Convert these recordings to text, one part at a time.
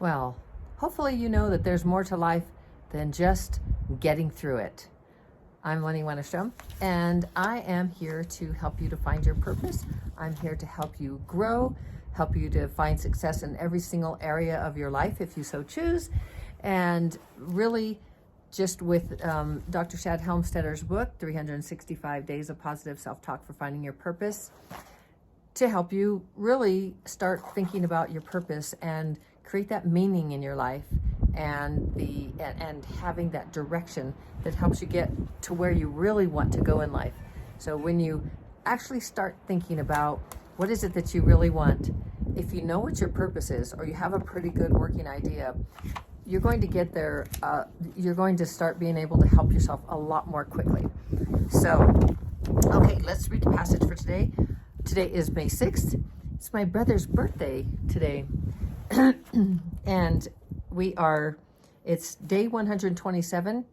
Well, hopefully you know that there's more to life than just getting through it. I'm Lenny Wennerstrom, and I am here to help you to find your purpose. I'm here to help you grow, help you to find success in every single area of your life if you so choose, and really just with Dr. Shad Helmstetter's book, 365 Days of Positive Self-Talk for Finding Your Purpose, to help you really start thinking about your purpose and create that meaning in your life and having that direction that helps you get to where you really want to go in life. So when you actually start thinking about what is it that you really want, if you know what your purpose is, or you have a pretty good working idea, you're going to get there. You're going to start being able to help yourself a lot more quickly. So, okay, let's read the passage for today. Today is May 6th. It's my brother's birthday today. And it's day 127.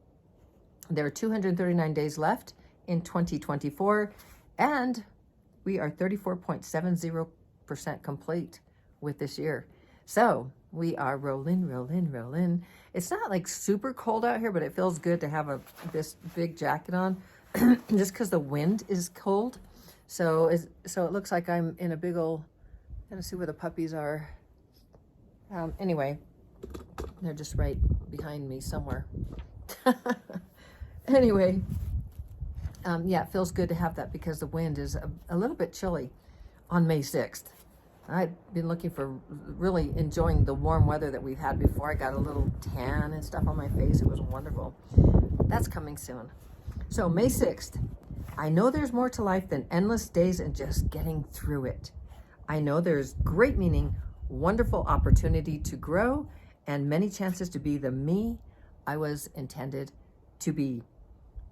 There are 239 days left in 2024, and we are 34.70% complete with this year. So we are rolling. It's not like super cold out here, but it feels good to have this big jacket on just because the wind is cold. So it looks like I'm in a big old, gotta see where the puppies are. Anyway, they're just right behind me somewhere. Anyway, yeah, it feels good to have that because the wind is a little bit chilly on May 6th. I've been looking for really enjoying the warm weather that we've had before. I got a little tan and stuff on my face. It was wonderful. That's coming soon. So May 6th, I know there's more to life than endless days and just getting through it. I know there's great meaning, wonderful opportunity to grow, and many chances to be the me I was intended to be.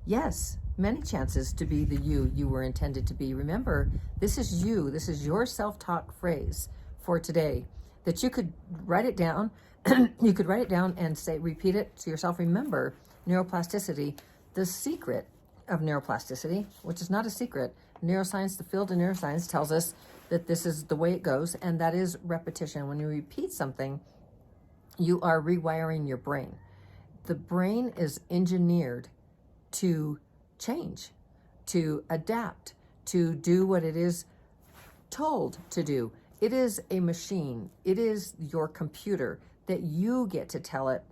Yes, many chances to be the you were intended to be. Remember, this is you. This is your self-talk phrase for today that you could write it down. You could write it down and repeat it to yourself. Remember, neuroplasticity, the secret of neuroplasticity, which is not a secret. Neuroscience, the field of neuroscience tells us that this is the way it goes, and that is repetition. When you repeat something, you are rewiring your brain. The brain is engineered to change, to adapt, to do what it is told to do. It is a machine. It is your computer that you get to tell it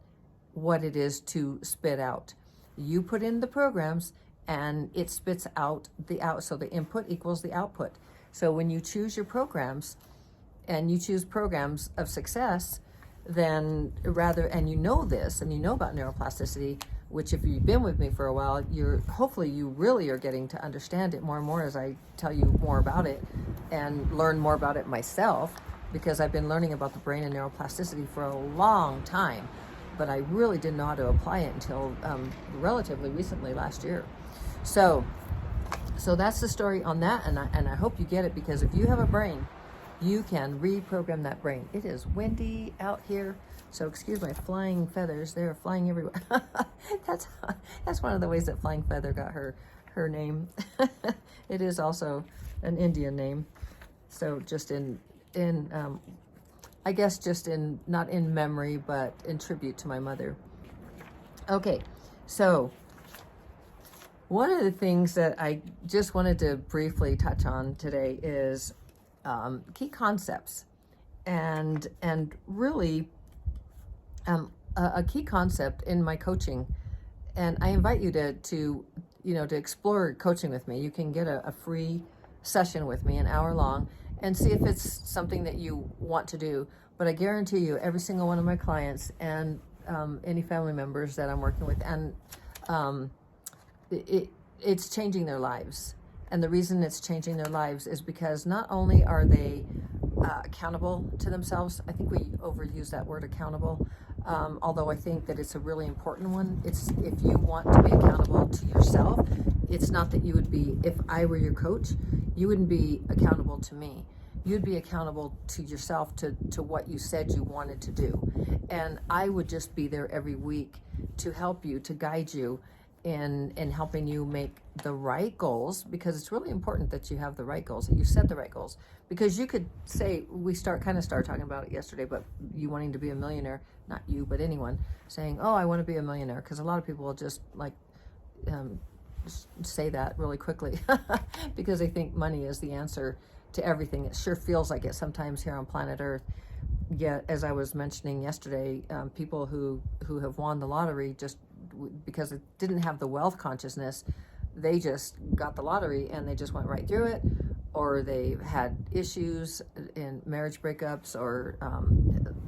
what it is to spit out. You put in the programs and it spits out the out. So the input equals the output. So when you choose your programs and you choose programs of success, then and you know this, and you know about neuroplasticity, which if you've been with me for a while, hopefully you really are getting to understand it more and more as I tell you more about it and learn more about it myself, because I've been learning about the brain and neuroplasticity for a long time, but I really didn't know how to apply it until relatively recently, last year. So that's the story on that, and I hope you get it, because if you have a brain, you can reprogram that brain. It is windy out here, so excuse my flying feathers. They're flying everywhere. That's one of the ways that Flying Feather got her name. It is also an Indian name, so just I guess just not in memory, but in tribute to my mother. Okay, so one of the things that I just wanted to briefly touch on today is key concepts, and really a key concept in my coaching. And I invite you to explore coaching with me. You can get a free session with me, an hour long, and see if it's something that you want to do. But I guarantee you, every single one of my clients and any family members that I'm working with, and it's changing their lives. And the reason it's changing their lives is because not only are they accountable to themselves. I think we overuse that word accountable, although I think that it's a really important one. It's if you want to be accountable to yourself, it's not that you would be, if I were your coach, you wouldn't be accountable to me. You'd be accountable to yourself, to what you said you wanted to do. And I would just be there every week to help you, to guide you, in helping you make the right goals, because it's really important that you have the right goals, that you set the right goals. Because you could say, we started talking about it yesterday, but you wanting to be a millionaire, not you, but anyone saying, oh, I want to be a millionaire, because a lot of people will just say that really quickly because they think money is the answer to everything. It sure feels like it sometimes here on planet Earth. Yet, as I was mentioning yesterday, people who have won the lottery just because it didn't have the wealth consciousness, they just got the lottery and they just went right through it, or they had issues in marriage breakups, or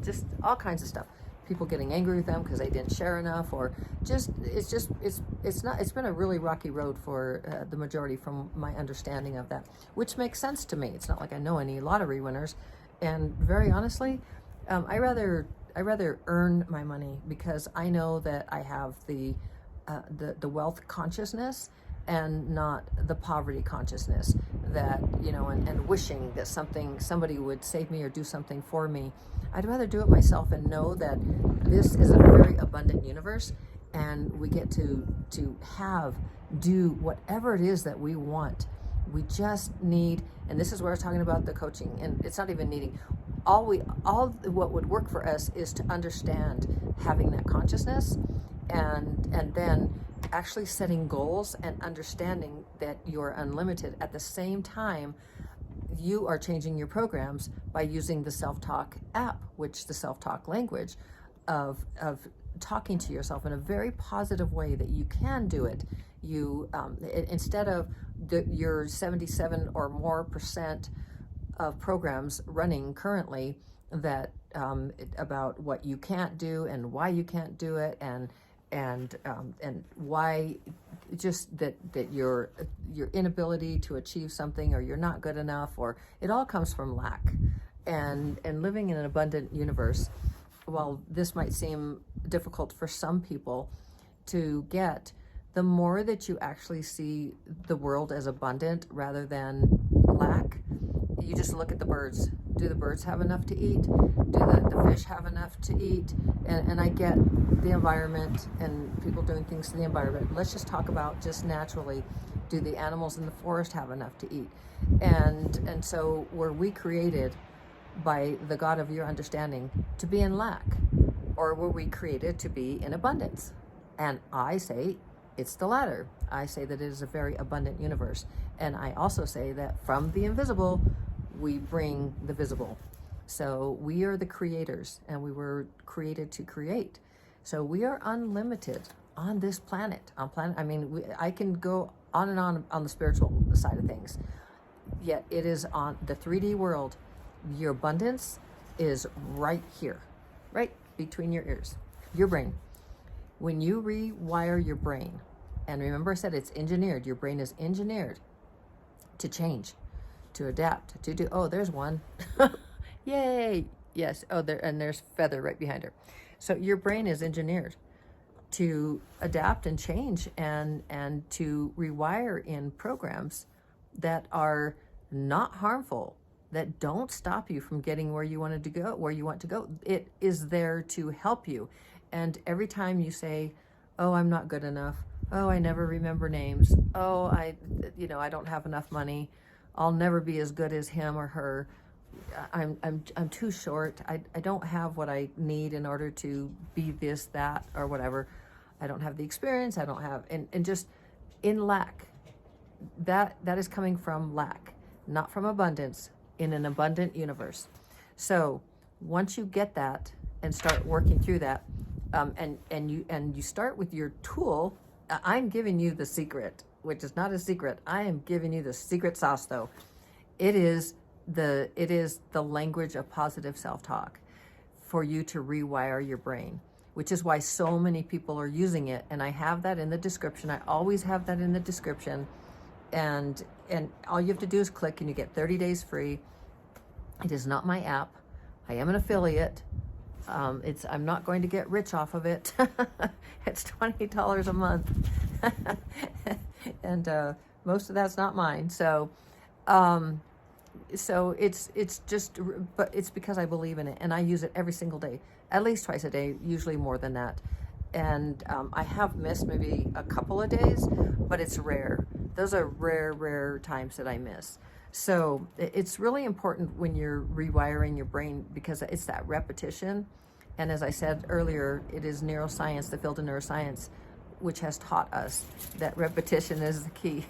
just all kinds of stuff. People getting angry with them because they didn't share enough, or it's been a really rocky road for the majority, from my understanding of that, which makes sense to me. It's not like I know any lottery winners, and very honestly, I rather earn my money, because I know that I have the wealth consciousness and not the poverty consciousness, that, and wishing that somebody would save me or do something for me. I'd rather do it myself and know that this is a very abundant universe, and we get to do whatever it is that we want. We just need, and this is where I was talking about the coaching, and it's not even needing. All what would work for us is to understand having that consciousness, and then actually setting goals and understanding that you're unlimited. At the same time, you are changing your programs by using the self-talk app, which the self-talk language of talking to yourself in a very positive way, that you can do it. You instead of your 77 or more percent of programs running currently that about what you can't do and why you can't do it, and why, just that your inability to achieve something, or you're not good enough, or it all comes from lack. And living in an abundant universe, while this might seem difficult for some people to get, the more that you actually see the world as abundant rather than lack, you just look at the birds. Do the birds have enough to eat? Do the fish have enough to eat? And I get the environment and people doing things to the environment. Let's just talk about just naturally, do the animals in the forest have enough to eat? And so were we created by the God of your understanding to be in lack? Or were we created to be in abundance? And I say it's the latter. I say that it is a very abundant universe. And I also say that from the invisible, we bring the visible. So we are the creators, and we were created to create. So we are unlimited on this planet. I can go on and on the spiritual side of things. Yet it is on the 3D world. Your abundance is right here, right between your ears, your brain. When you rewire your brain, and remember I said it's engineered, your brain is engineered to change, to adapt, to do, oh, there's one. Yay. Yes. Oh, there's Feather right behind her. So your brain is engineered to adapt and change, and to rewire in programs that are not harmful, that don't stop you from getting where you want to go. It is there to help you. And every time you say, oh, I'm not good enough. Oh, I never remember names. Oh, I don't have enough money. I'll never be as good as him or her. I'm too short. I don't have what I need in order to be this, that, or whatever. I don't have the experience. I don't have, and just in lack. That is coming from lack, not from abundance, in an abundant universe. So once you get that and start working through that, and you start with your tool. I'm giving you the secret, which is not a secret. I am giving you the secret sauce, though. It is the language of positive self-talk for you to rewire your brain, which is why so many people are using it. And I have that in the description. I always have that in the description. And all you have to do is click, and you get 30 days free. It is not my app. I am an affiliate. I'm not going to get rich off of it. It's $20 a month. And most of that's not mine. So it's just, but it's because I believe in it, and I use it every single day, at least twice a day, usually more than that. And I have missed maybe a couple of days, but it's rare. Those are rare times that I miss. So it's really important when you're rewiring your brain, because it's that repetition. And as I said earlier, it is neuroscience, the field of neuroscience, which has taught us that repetition is the key.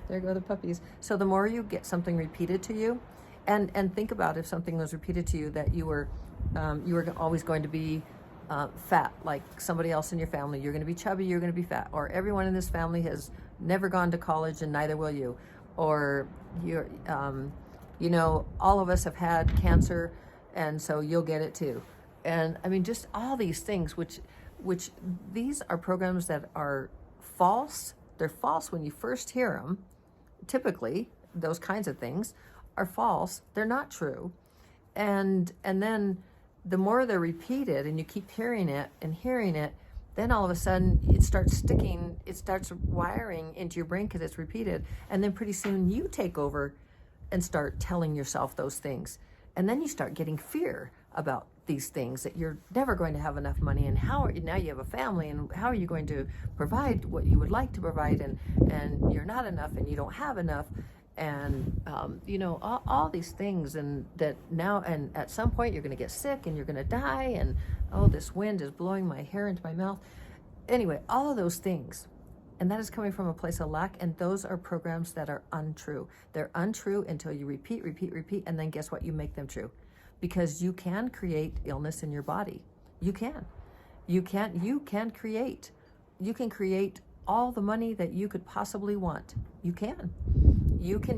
There go the puppies. So the more you get something repeated to you, and think about if something was repeated to you that you were always going to be fat, like somebody else in your family. You're going to be chubby, you're going to be fat. Or everyone in this family has never gone to college and neither will you. Or you're, all of us have had cancer and so you'll get it too. And I mean, just all these things, which these are programs that are false. They're false when you first hear them. Typically, those kinds of things are false. They're not true. And then the more they're repeated and you keep hearing it, then all of a sudden it starts sticking, it starts wiring into your brain because it's repeated. And then pretty soon you take over and start telling yourself those things. And then you start getting fear about these things, that you're never going to have enough money, and now you have a family, and how are you going to provide what you would like to provide, and you're not enough, and you don't have enough, and all these things, and that now, and at some point you're going to get sick and you're going to die, and oh, this wind is blowing my hair into my mouth. Anyway, all of those things, and that is coming from a place of lack, and those are programs that are untrue. They're untrue until you repeat, and then guess what? You make them true. Because you can create illness in your body. You can create all the money that you could possibly want. You can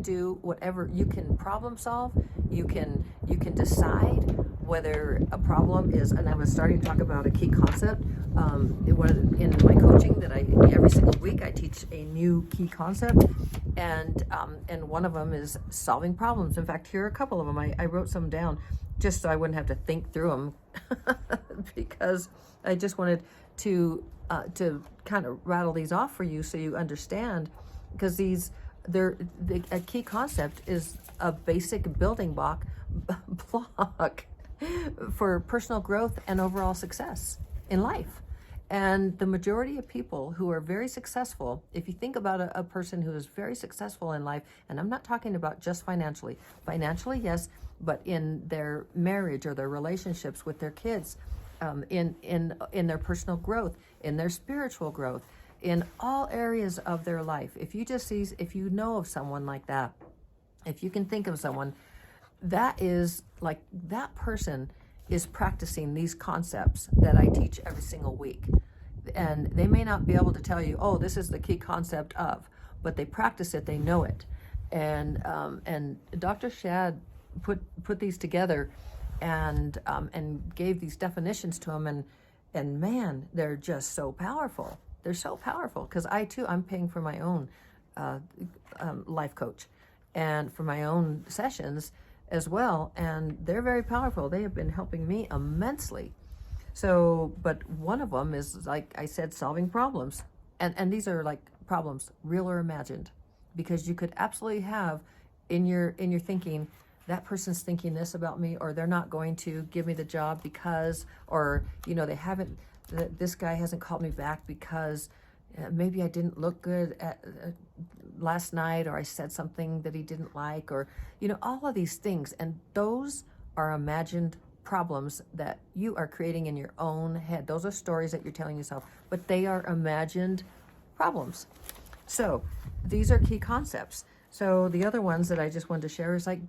do whatever. You can problem solve. You can decide whether a problem is, and I was starting to talk about a key concept. In my coaching that every single week I teach a new key concept, and one of them is solving problems. In fact, here are a couple of them. I wrote some down just so I wouldn't have to think through them, because I just wanted to kind of rattle these off for you so you understand, because a key concept is a basic building block for personal growth and overall success in life. And the majority of people who are very successful, if you think about a person who is very successful in life, and I'm not talking about just financially, yes, but in their marriage or their relationships with their kids, in their personal growth, in their spiritual growth, in all areas of their life. If you know of someone like that, if you can think of someone, that is like, that person is practicing these concepts that I teach every single week. And they may not be able to tell you, oh, this is the key concept of, but they practice it, they know it. And Dr. Shad put these together and gave these definitions to them, and man, they're just so powerful. They're so powerful, because I'm paying for my own life coach and for my own sessions as well, and they're very powerful. They have been helping me immensely. So, but one of them is, like I said, solving problems, and these are like problems, real or imagined, because you could absolutely have in your thinking, that person's thinking this about me, or they're not going to give me the job because, or this guy hasn't called me back because maybe I didn't look good last night, or I said something that he didn't like, or all of these things. And those are imagined problems that you are creating in your own head. Those are stories that you're telling yourself, but they are imagined problems. So these are key concepts. So the other ones that I just wanted to share is like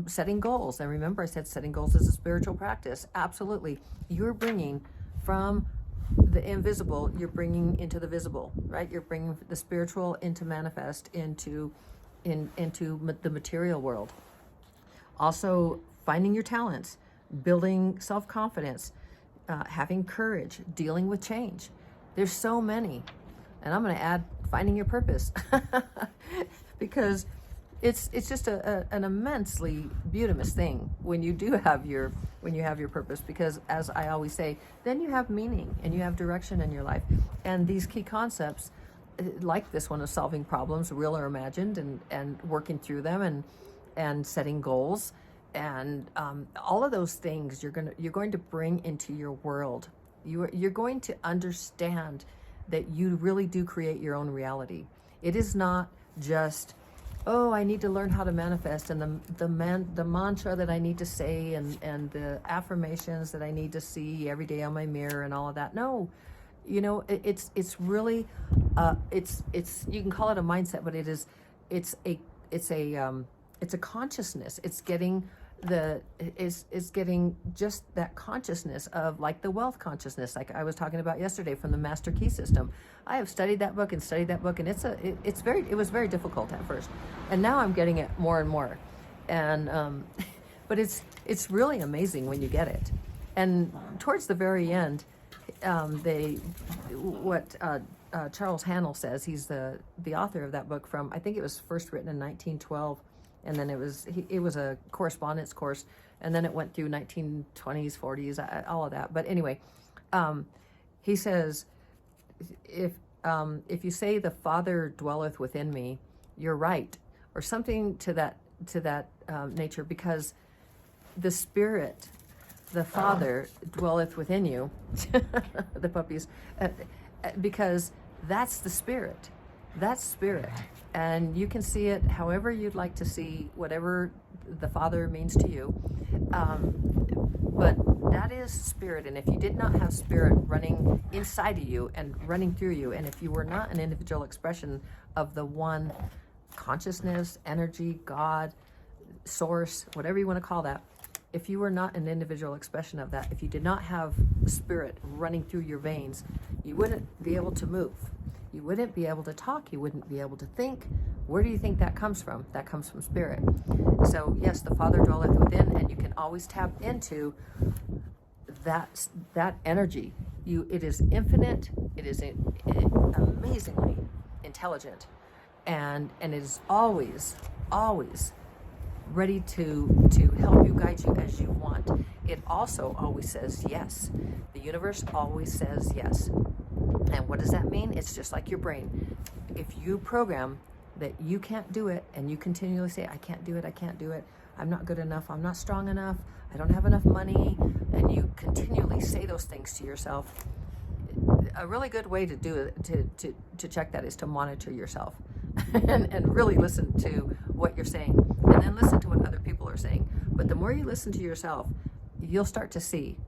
setting goals. And remember, I said setting goals is a spiritual practice. Absolutely. You're bringing from the invisible, you're bringing into the visible, right? You're bringing the spiritual into manifest, into the material world. Also, finding your talents, building self-confidence, having courage, dealing with change. There's so many. And I'm going to add finding your purpose because it's just an immensely beautiful thing when you have your purpose, because as I always say, then you have meaning and you have direction in your life. And these key concepts, like this one of solving problems, real or imagined, and working through them, and setting goals, and all of those things you're going to bring into your world You're going to understand that you really do create your own reality. It is not just, oh, I need to learn how to manifest, and the mantra that I need to say, and the affirmations that I need to see every day on my mirror and all of that. No, it's really it's you can call it a mindset, but it's a consciousness. It's getting getting just that consciousness of, like, the wealth consciousness, like I was talking about yesterday, from the Master Key System. I have studied that book, and it was very difficult at first, and now I'm getting it more and more, and but it's really amazing when you get it. And towards the very end, Charles Hannell says, he's the author of that book, from, I think it was first written in 1912. And then it was a correspondence course, and then it went through 1920s, 40s, all of that. But anyway, he says, if you say the Father dwelleth within me, you're right, or something to that nature, because the Spirit, the Father, dwelleth within you, the puppies, because that's the Spirit. That's Spirit. And you can see it however you'd like to see whatever the Father means to you. But that is Spirit. And if you did not have Spirit running inside of you and running through you, and if you were not an individual expression of the one consciousness, energy, God, source, whatever you want to call that, if you were not an individual expression of that, if you did not have Spirit running through your veins, you wouldn't be able to move. You wouldn't be able to talk. You wouldn't be able to think. Where do you think that comes from? That comes from Spirit. So yes, the Father dwelleth within, and you can always tap into that energy. It is infinite. It is amazingly intelligent, and it is always ready to help you, guide you as you want. It also always says yes. The universe always says yes. And what does that mean? It's just like your brain. If you program that you can't do it, and you continually say, I can't do it, I'm not good enough, I'm not strong enough, I don't have enough money, and you continually say those things to yourself, a really good way to do it, to check that, is to monitor yourself and really listen to what you're saying, and then listen to what other people are saying. But the more you listen to yourself, you'll start to see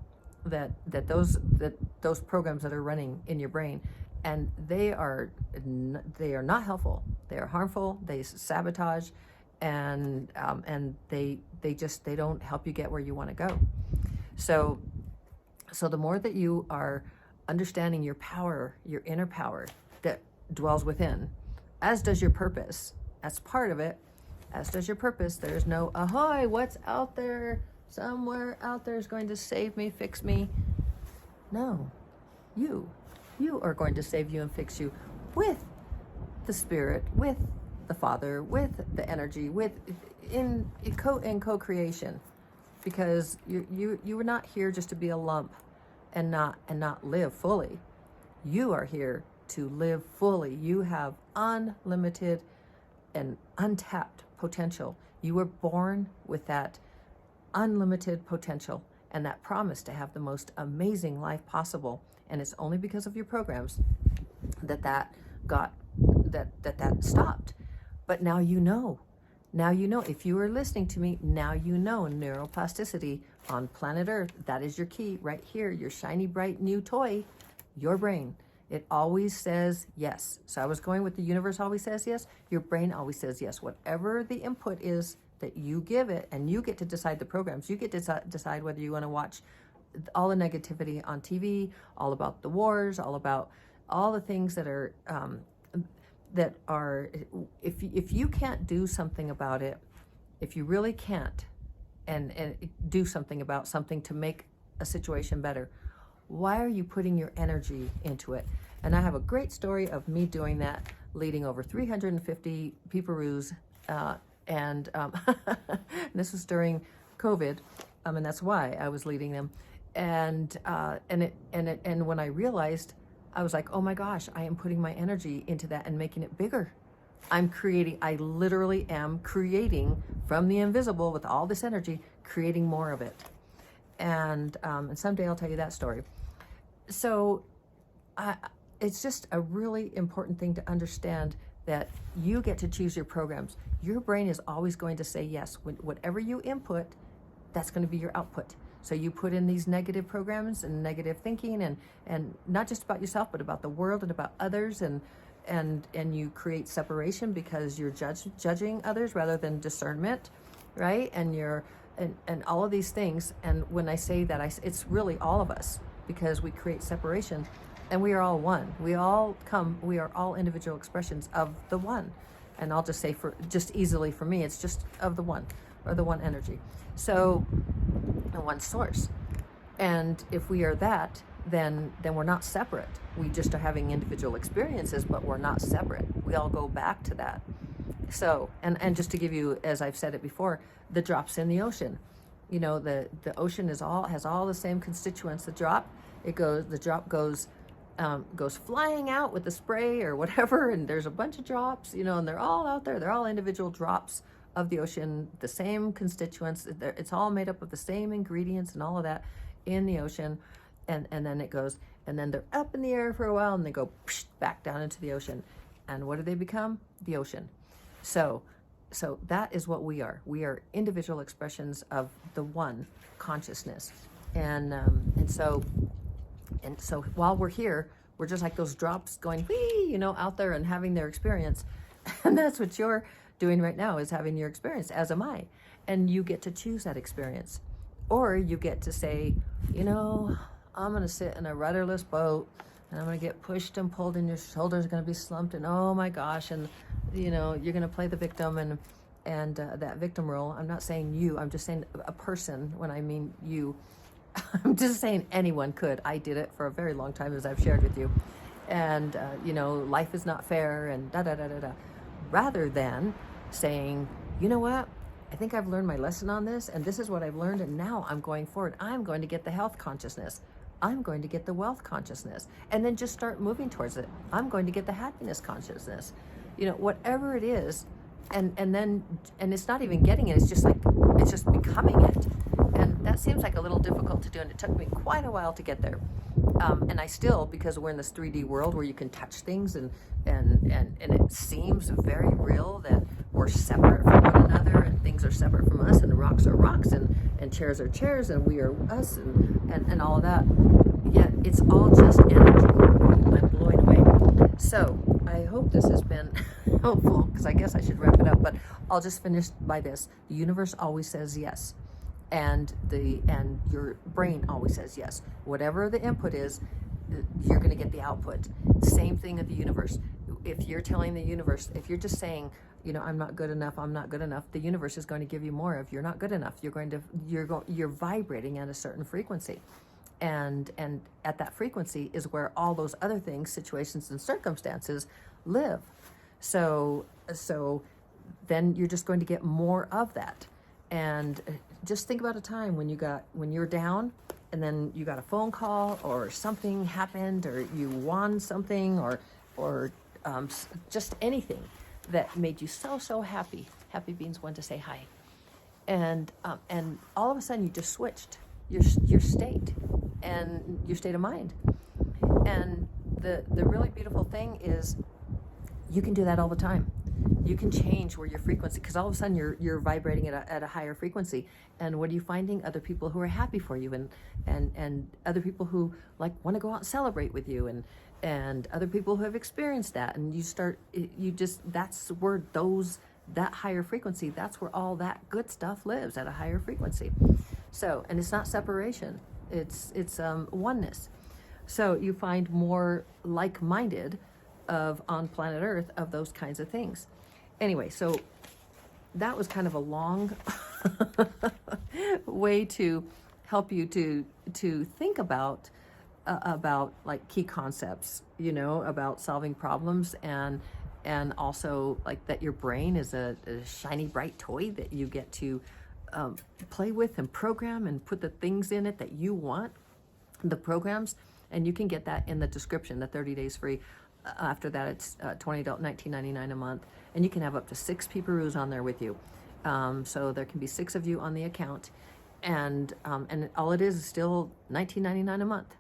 that those programs that are running in your brain, and they are not helpful. They are harmful. They sabotage, and they don't help you get where you want to go. So the more that you are understanding your power, your inner power that dwells within, as does your purpose. That's part of it. As does your purpose. There's no ahoy, what's out there? Somewhere out there is going to save me, fix me. No, you are going to save you and fix you with the Spirit, with the Father, with the energy, in co-creation, because you were not here just to be a lump and not live fully. You are here to live fully. You have unlimited and untapped potential. You were born with that unlimited potential and that promise to have the most amazing life possible. And it's only because of your programs that stopped. But now you know. Now you know. If you are listening to me, now you know neuroplasticity on planet Earth. That is your key right here, your shiny, bright new toy, your brain. It always says yes. So I was going with the universe always says yes. Your brain always says yes. Whatever the input is that you give it, and you get to decide the programs. You get to decide whether you want to watch all the negativity on TV, all about the wars, all about all the things that are, if you can't do something about it, if you really can't, and do something about something to make a situation better, why are you putting your energy into it? And I have a great story of me doing that, leading over 350 peeparoos, and this was during COVID, and that's why I was leading them. And when I realized, I was like, oh my gosh, I am putting my energy into that and making it bigger. I literally am creating from the invisible with all this energy, creating more of it. And someday I'll tell you that story. so I, it's just a really important thing to understand that you get to choose your programs. Your brain is always going to say yes. Whatever you input, that's going to be your output. So you put in these negative programs and negative thinking, and not just about yourself, but about the world and about others, and you create separation because you're judging others rather than discernment, right? And all of these things. And when I say that, it's really all of us, because we create separation, and we are all one. We are all individual expressions of the one. And I'll just say, for just easily for me, it's just of the one, or the one energy. So, and one source. And if we are that, then we're not separate. We just are having individual experiences, but we're not separate. We all go back to that. So, and just to give you, as I've said it before, the drops in the ocean. You know, the ocean has all the same constituents. The drop goes flying out with the spray or whatever, and there's a bunch of drops, you know, and they're all out there. They're all individual drops of the ocean, the same constituents. It's all made up of the same ingredients and all of that in the ocean. And then it goes, and then they're up in the air for a while, and they go back down into the ocean. And what do they become? The ocean. So that is what we are. We are individual expressions of the one consciousness. And so while we're here, we're just like those drops going, whee, you know, out there and having their experience. And that's what you're doing right now, is having your experience, as am I. And you get to choose that experience. Or you get to say, you know, I'm going to sit in a rudderless boat, and I'm going to get pushed and pulled, and your shoulders are going to be slumped, and oh my gosh, and you know, you're going to play the victim, and that victim role. I'm not saying you, I'm just saying a person. When I mean you, I'm just saying anyone could. I did it for a very long time, as I've shared with you. And you know, life is not fair, and da da da da da. Rather than saying, you know what, I think I've learned my lesson on this, and this is what I've learned, and now I'm going forward. I'm going to get the health consciousness. I'm going to get the wealth consciousness, and then just start moving towards it. I'm going to get the happiness consciousness. You know, whatever it is, and it's not even getting it. It's just becoming it, and that seems like a little difficult to do, and it took me quite a while to get there. And I still, because we're in this 3D world where you can touch things, and it seems very real that we're separate from one another, and things are separate from us, and rocks are rocks, and chairs are chairs, and we are us, and all of that. Yet it's all just energy. I'm blown away. So I hope this has been helpful, because I guess I should wrap it up, but I'll just finish by this. The universe always says yes. And your brain always says yes. Whatever the input is, you're going to get the output. Same thing at the universe. If you're telling the universe, if you're just saying, you know, I'm not good enough, the universe is going to give you more of you're not good enough. You're vibrating at a certain frequency. And at that frequency is where all those other things, situations and circumstances live. So then you're just going to get more of that. And just think about a time when you're down, and then you got a phone call, or something happened, or you won something, or just anything that made you so happy. Happy Beans wanted to say hi, and all of a sudden you just switched your state and your state of mind. And the really beautiful thing is, you can do that all the time. You can change where your frequency, because all of a sudden you're vibrating at a higher frequency. And what are you finding? Other people who are happy for you, and other people who like want to go out and celebrate with you, and other people who have experienced that. And that's where that higher frequency, that's where all that good stuff lives, at a higher frequency. So, and it's not separation, it's oneness. So you find more like-minded on planet Earth of those kinds of things. Anyway, so that was kind of a long way to help you to think about like key concepts, you know, about solving problems, and also like that your brain is a shiny bright toy that you get to play with and program and put the things in it that you want, the programs. And you can get that in the description, the 30 days free. After that, it's $20, $19.99 a month, and you can have up to 6 peeparoos on there with you. So there can be 6 of you on the account, and all it is still $19.99 a month.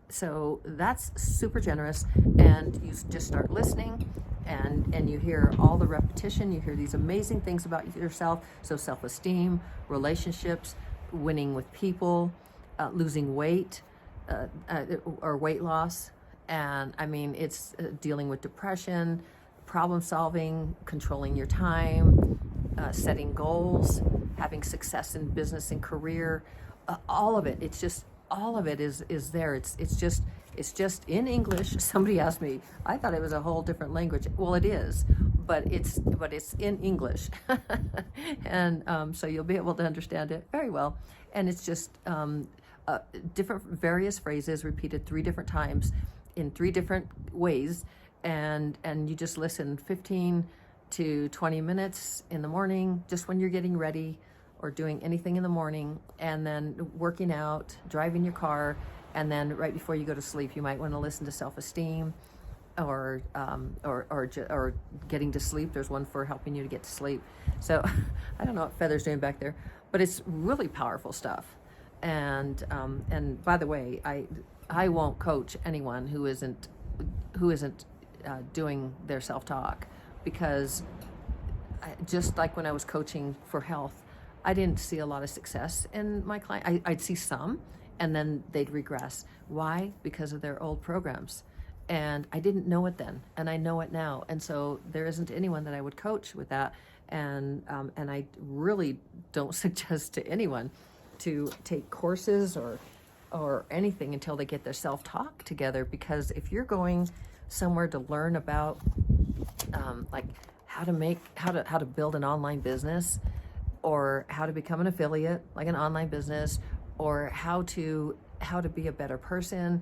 So that's super generous, and you just start listening, and you hear all the repetition. You hear these amazing things about yourself. So self-esteem, relationships, winning with people, losing weight, or weight loss. And I mean, it's dealing with depression, problem solving, controlling your time, setting goals, having success in business and career, all of it. It's just, all of it is there. It's just in English. Somebody asked me, I thought it was a whole different language. Well, it is, but it's in English. And so you'll be able to understand it very well. And it's just different various phrases repeated 3 different times in 3 different ways, and you just listen 15 to 20 minutes in the morning, just when you're getting ready or doing anything in the morning, and then working out, driving your car, and then right before you go to sleep, you might want to listen to self-esteem, or getting to sleep. There's one for helping you to get to sleep. So I don't know what Feather's doing back there, but it's really powerful stuff. And by the way, I won't coach anyone who isn't doing their self-talk, because just like when I was coaching for health, I didn't see a lot of success in my client. I'd see some, and then they'd regress. Why? Because of their old programs. And I didn't know it then, and I know it now. And so there isn't anyone that I would coach with that. And I really don't suggest to anyone to take courses or anything until they get their self-talk together. Because if you're going somewhere to learn about like how to build an online business, or how to become an affiliate, like an online business, or how to be a better person,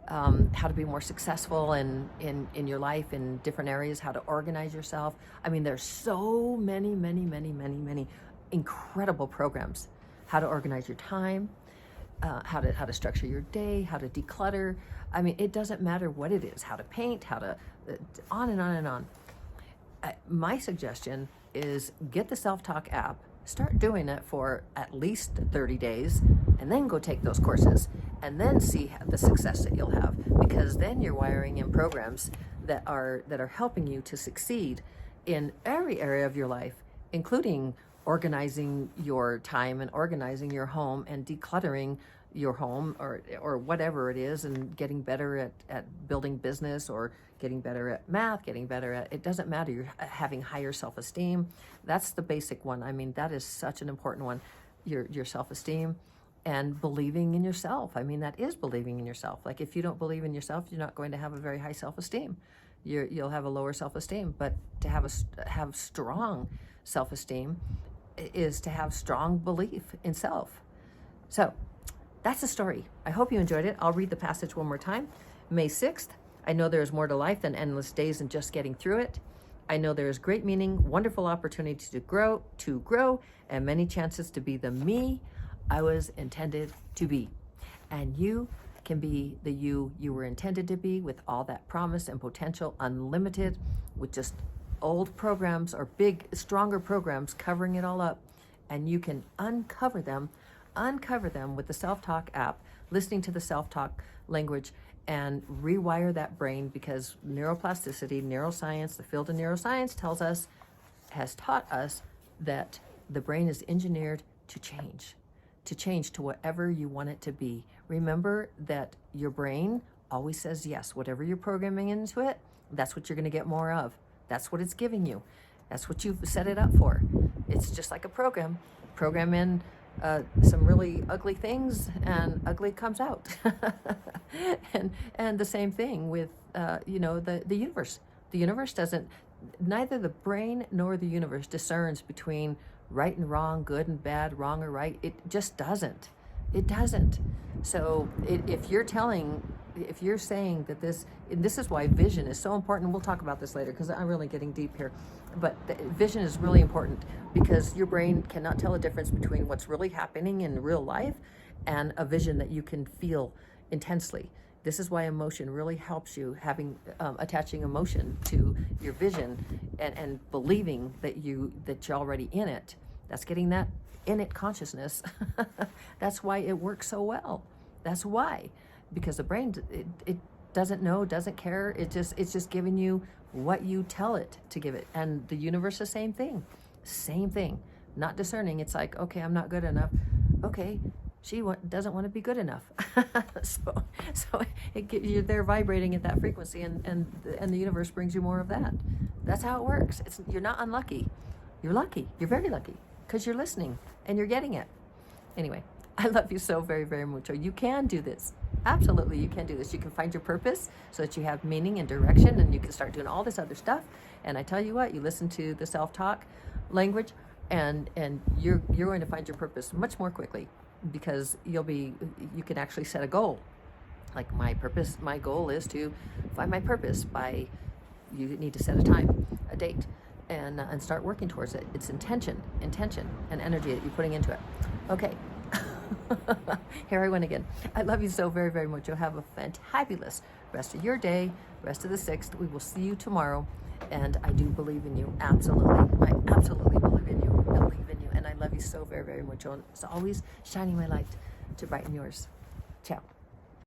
how to be more successful in your life in different areas, how to organize yourself. I mean, there's so many incredible programs. How to organize your time, how to structure your day, how to declutter. I mean, it doesn't matter what it is. How to paint, how to on and on and on. My suggestion is get the self-talk app, start doing it for at least 30 days, and then go take those courses, and then see the success that you'll have, because then you're wiring in programs that are helping you to succeed in every area of your life, including organizing your time and organizing your home and decluttering your home, or whatever it is, and getting better at building business, or getting better at math, getting better at, it doesn't matter. You're having higher self-esteem. That's the basic one. I mean, that is such an important one. Your self-esteem and believing in yourself. I mean, that is believing in yourself. Like, if you don't believe in yourself, you're not going to have a very high self-esteem. You'll have a lower self-esteem. But to have strong self-esteem is to have strong belief in self. So that's the story. I hope you enjoyed it. I'll read the passage one more time. May 6th, I know there is more to life than endless days and just getting through it. I know there is great meaning, wonderful opportunity to grow, and many chances to be the me I was intended to be. And you can be the you were intended to be, with all that promise and potential, unlimited, with just old programs or big, stronger programs covering it all up. And you can uncover them with the self-talk app, listening to the self-talk language, and rewire that brain, because neuroplasticity, neuroscience, the field of neuroscience has taught us that the brain is engineered to change to whatever you want it to be. Remember that your brain always says yes. Whatever you're programming into it, that's what you're going to get more of. That's what it's giving you. That's what you've set it up for. It's just like a program. Program in some really ugly things, and ugly comes out. and the same thing with the universe. The universe doesn't, neither the brain nor the universe discerns between right and wrong, good and bad, wrong or right. It just doesn't. It doesn't. So if you're saying that this is why vision is so important, and we'll talk about this later because I'm really getting deep here, but vision is really important, because your brain cannot tell a difference between what's really happening in real life and a vision that you can feel intensely. This is why emotion really helps you, attaching emotion to your vision and believing that you're already in it. That's getting that in it consciousness. That's why it works so well. That's why. because the brain, it doesn't know, doesn't care. It's just giving you what you tell it to give it. And the universe, the same thing, not discerning. It's like, okay, I'm not good enough. Okay, she doesn't want to be good enough. so you're there vibrating at that frequency, and the universe brings you more of that. That's how it works. You're not unlucky. You're lucky. You're very lucky because you're listening and you're getting it. Anyway, I love you so very, very much. You can do this. Absolutely, you can do this. You can find your purpose so that you have meaning and direction, and you can start doing all this other stuff. And I tell you what, you listen to the self-talk language, and you're going to find your purpose much more quickly, because you can actually set a goal. Like my goal is to find my purpose by, you need to set a time, a date, and start working towards it. It's intention and energy that you're putting into it. Okay. Here I went again. I love you so very, very much. You'll have a fantabulous rest of your day, rest of the 6th. We will see you tomorrow. And I do believe in you. Absolutely. I absolutely believe in you. And I love you so very, very much. It's always shining my light to brighten yours. Ciao.